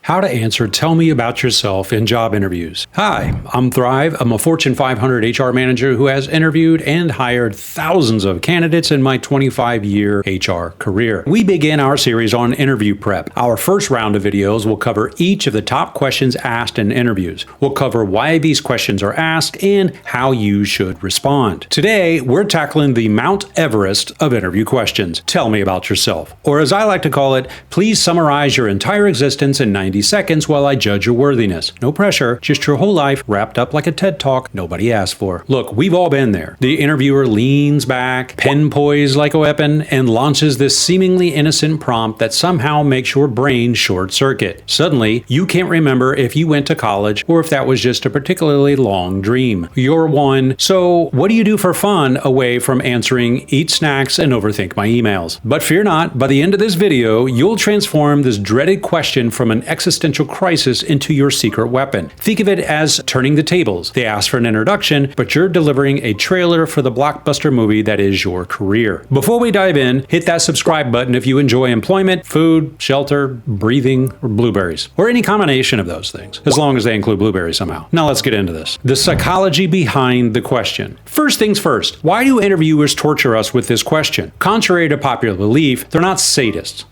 How to answer tell me about yourself in job interviews. Hi, I'm Thrive. I'm a Fortune 500 HR manager who has interviewed and hired thousands of candidates in my 25-year HR career. We begin our series on interview prep. Our first round of videos will cover each of the top questions asked in interviews. We'll cover why these questions are asked and how you should respond. Today, we're tackling the Mount Everest of interview questions. Tell me about yourself. Or as I like to call it, please summarize your entire existence in 90 seconds while I judge your worthiness. No pressure, just your whole life wrapped up like a TED Talk nobody asked for. Look, we've all been there. The interviewer leans back, pen poised like a weapon, and launches this seemingly innocent prompt that somehow makes your brain short circuit. Suddenly, you can't remember if you went to college or if that was just a particularly long dream. You're one, so what do you do for fun away from answering eat snacks and overthink my emails? But fear not, by the end of this video, you'll transform this dreaded question from an existential crisis into your secret weapon. Think of it as turning the tables. They ask for an introduction, but you're delivering a trailer for the blockbuster movie that is your career. Before we dive in, hit that subscribe button if you enjoy employment, food, shelter, breathing, or blueberries, or any combination of those things, as long as they include blueberries somehow. Now let's get into this. The psychology behind the question. First things first, why do interviewers torture us with this question? Contrary to popular belief, they're not sadists.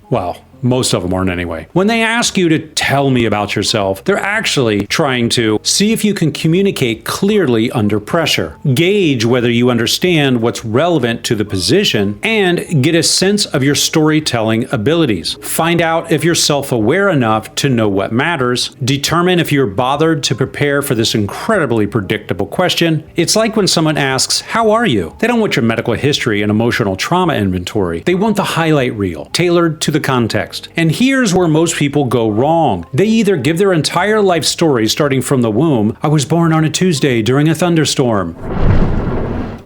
Well, most of them aren't anyway. When they ask you to tell me about yourself, they're actually trying to see if you can communicate clearly under pressure, gauge whether you understand what's relevant to the position, and get a sense of your storytelling abilities. Find out if you're self-aware enough to know what matters. Determine if you're bothered to prepare for this incredibly predictable question. It's like when someone asks, "How are you?" They don't want your medical history and emotional trauma inventory. They want the highlight reel, tailored to the context. And here's where most people go wrong. They either give their entire life story starting from the womb, "I was born on a Tuesday during a thunderstorm,"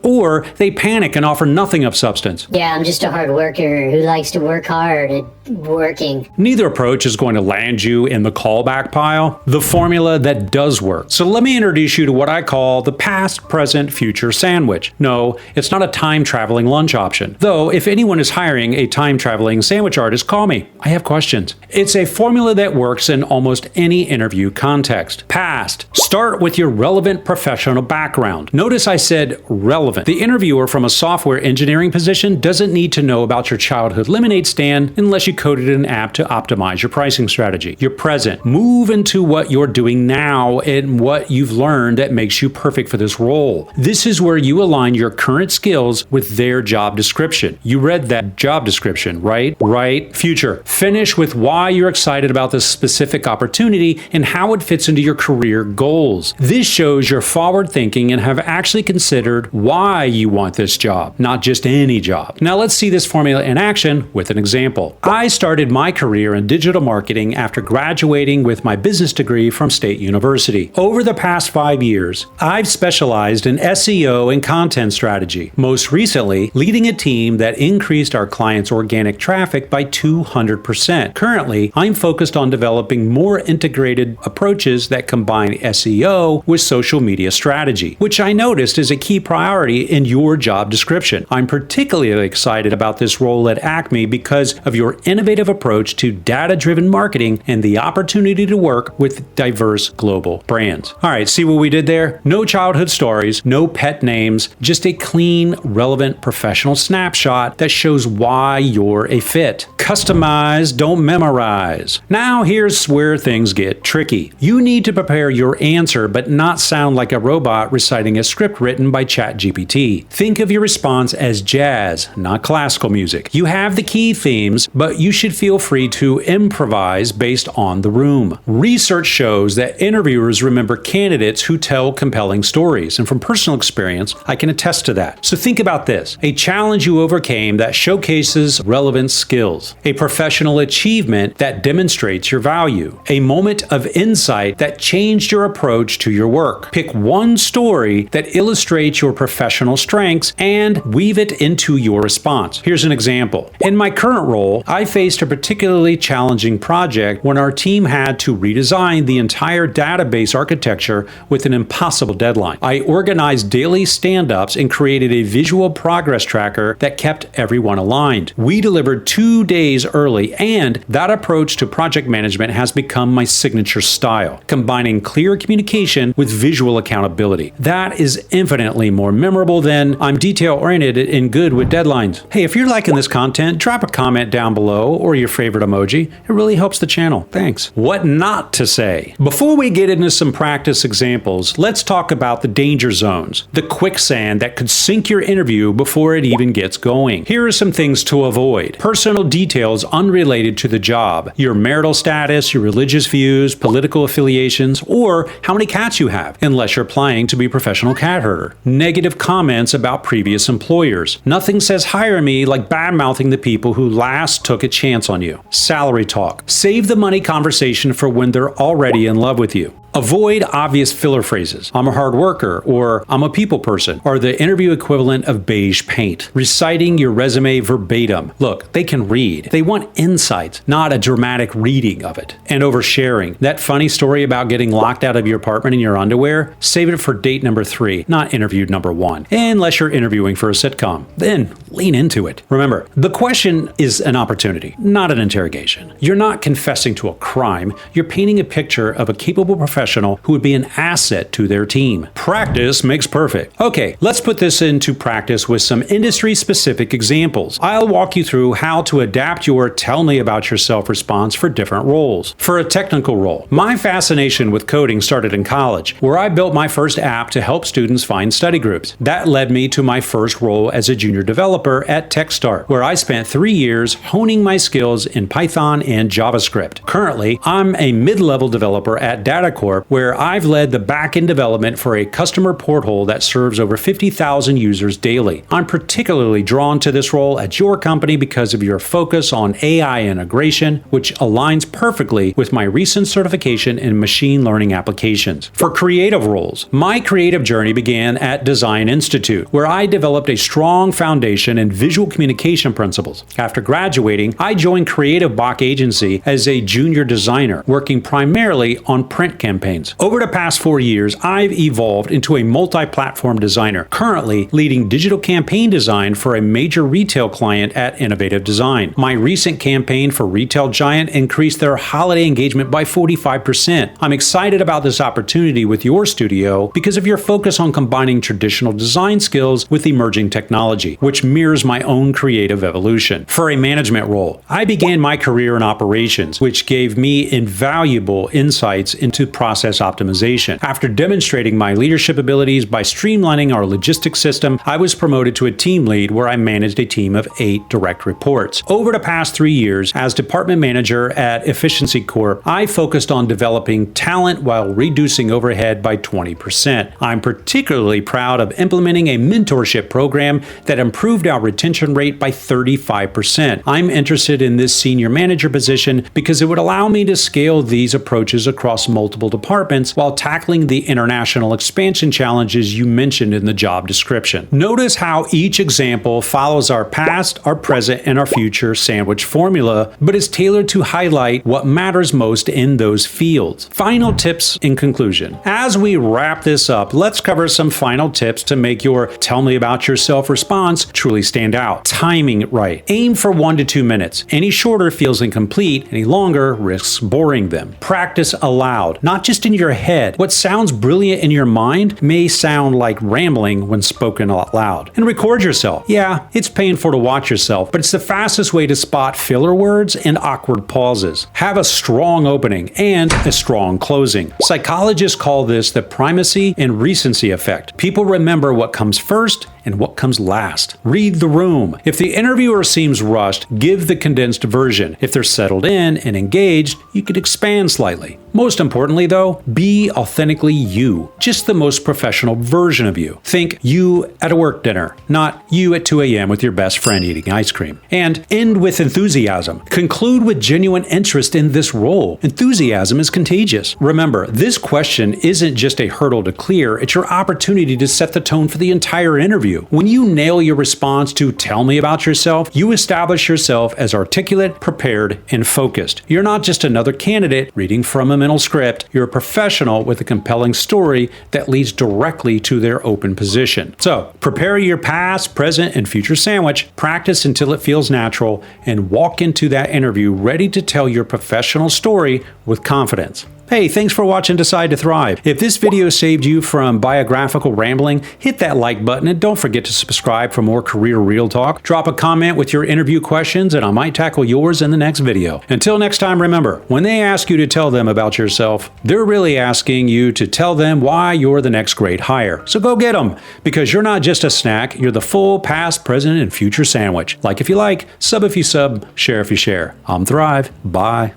or they panic and offer nothing of substance. "Yeah, I'm just a hard worker who likes to work hard at working." Neither approach is going to land you in the callback pile, the formula that does work. So let me introduce you to what I call the past, present, future sandwich. No, it's not a time-traveling lunch option. Though, if anyone is hiring a time-traveling sandwich artist, call me. I have questions. It's a formula that works in almost any interview context. Past. Start with your relevant professional background. Notice I said relevant. The interviewer from a software engineering position doesn't need to know about your childhood lemonade stand unless you coded an app to optimize your pricing strategy. Your present. Move into what you're doing now and what you've learned that makes you perfect for this role. This is where you align your current skills with their job description. You read that job description, right? Right. Future. Finish with why you're excited about this specific opportunity and how it fits into your career goals. This shows you're forward thinking and have actually considered why you want this job, not just any job. Now let's see this formula in action with an example. I started my career in digital marketing after graduating with my business degree from State University. Over the past 5 years, I've specialized in SEO and content strategy, most recently leading a team that increased our clients' organic traffic by 200%. Currently, I'm focused on developing more integrated approaches that combine SEO with social media strategy, which I noticed is a key priority in your job description. I'm particularly excited about this role at Acme because of your innovative approach to data-driven marketing and the opportunity to work with diverse global brands. All right, see what we did there? No childhood stories, no pet names, just a clean, relevant professional snapshot that shows why you're a fit. Customize, don't memorize. Now here's where things get tricky. You need to prepare your answer but not sound like a robot reciting a script written by ChatGPT. Think of your response as jazz, not classical music. You have the key themes, but you should feel free to improvise based on the room. Research shows that interviewers remember candidates who tell compelling stories, and from personal experience, I can attest to that. So think about this: a challenge you overcame that showcases relevant skills, a professional achievement that demonstrates your value, a moment of insight that changed your approach to your work. Pick one story that illustrates your professional professional strengths and weave it into your response. Here's an example. In my current role, I faced a particularly challenging project when our team had to redesign the entire database architecture with an impossible deadline. I organized daily stand-ups and created a visual progress tracker that kept everyone aligned. We delivered 2 days early, and that approach to project management has become my signature style, combining clear communication with visual accountability. That is infinitely more memorable than I'm detail-oriented and good with deadlines. Hey, if you're liking this content, drop a comment down below or your favorite emoji. It really helps the channel. Thanks. What not to say. Before we get into some practice examples, let's talk about the danger zones, the quicksand that could sink your interview before it even gets going. Here are some things to avoid. Personal details unrelated to the job, your marital status, your religious views, political affiliations, or how many cats you have, unless you're applying to be a professional cat herder. Negative comments about previous employers. Nothing says hire me like bad-mouthing the people who last took a chance on you. Salary talk. Save the money conversation for when they're already in love with you. Avoid obvious filler phrases. I'm a hard worker, or I'm a people person, or the interview equivalent of beige paint. Reciting your resume verbatim. Look, they can read. They want insights, not a dramatic reading of it. And oversharing. That funny story about getting locked out of your apartment in your underwear, save it for date number 3, not interview number 1. Unless you're interviewing for a sitcom. Then lean into it. Remember, the question is an opportunity, not an interrogation. You're not confessing to a crime. You're painting a picture of a capable professional who would be an asset to their team. Practice makes perfect. Okay, let's put this into practice with some industry-specific examples. I'll walk you through how to adapt your tell me about yourself response for different roles. For a technical role, my fascination with coding started in college, where I built my first app to help students find study groups. That led me to my first role as a junior developer at Techstart, where I spent 3 years honing my skills in Python and JavaScript. Currently, I'm a mid-level developer at DataCorp, where I've led the back-end development for a customer portal that serves over 50,000 users daily. I'm particularly drawn to this role at your company because of your focus on AI integration, which aligns perfectly with my recent certification in machine learning applications. For creative roles, my creative journey began at Design Institute, where I developed a strong foundation in visual communication principles. After graduating, I joined Creative Bach Agency as a junior designer, working primarily on print campaigns. Over the past 4 years, I've evolved into a multi-platform designer, currently leading digital campaign design for a major retail client at Innovative Design. My recent campaign for Retail Giant increased their holiday engagement by 45%. I'm excited about this opportunity with your studio because of your focus on combining traditional design skills with emerging technology, which mirrors my own creative evolution. For a management role, I began my career in operations, which gave me invaluable insights into process optimization. After demonstrating my leadership abilities by streamlining our logistics system, I was promoted to a team lead where I managed a team of 8 direct reports. Over the past 3 years, as department manager at Efficiency Corp, I focused on developing talent while reducing overhead by 20%. I'm particularly proud of implementing a mentorship program that improved our retention rate by 35%. I'm interested in this senior manager position because it would allow me to scale these approaches across multiple departments while tackling the international expansion challenges you mentioned in the job description. Notice how each example follows our past, our present, and our future sandwich formula, but is tailored to highlight what matters most in those fields. Final tips in conclusion. As we wrap this up, let's cover some final tips to make your tell me about yourself response truly stand out. Timing it right. Aim for 1 to 2 minutes. Any shorter feels incomplete, any longer risks boring them. Practice aloud, not just in your head. What sounds brilliant in your mind may sound like rambling when spoken out loud. And record yourself. Yeah, it's painful to watch yourself, but it's the fastest way to spot filler words and awkward pauses. Have a strong opening and a strong closing. Psychologists call this the primacy and recency effect. People remember what comes first and what comes last. Read the room. If the interviewer seems rushed, give the condensed version. If they're settled in and engaged, you could expand slightly. Most importantly, though, be authentically you, just the most professional version of you. Think you at a work dinner, not you at 2 a.m. with your best friend eating ice cream. And end with enthusiasm. Conclude with genuine interest in this role. Enthusiasm is contagious. Remember, this question isn't just a hurdle to clear, it's your opportunity to set the tone for the entire interview. When you nail your response to "tell me about yourself," you establish yourself as articulate, prepared, and focused. You're not just another candidate reading from a mental script, you're a professional with a compelling story that leads directly to their open position. So, prepare your past, present, and future sandwich, practice until it feels natural, and walk into that interview ready to tell your professional story with confidence. Hey, thanks for watching Decide to Thrive. If this video saved you from biographical rambling, hit that like button and don't forget to subscribe for more career real talk. Drop a comment with your interview questions and I might tackle yours in the next video. Until next time, remember, when they ask you to tell them about yourself, they're really asking you to tell them why you're the next great hire. So go get them, because you're not just a snack, you're the full past, present, and future sandwich. Like if you like, sub if you sub, share if you share. I'm Thrive. Bye.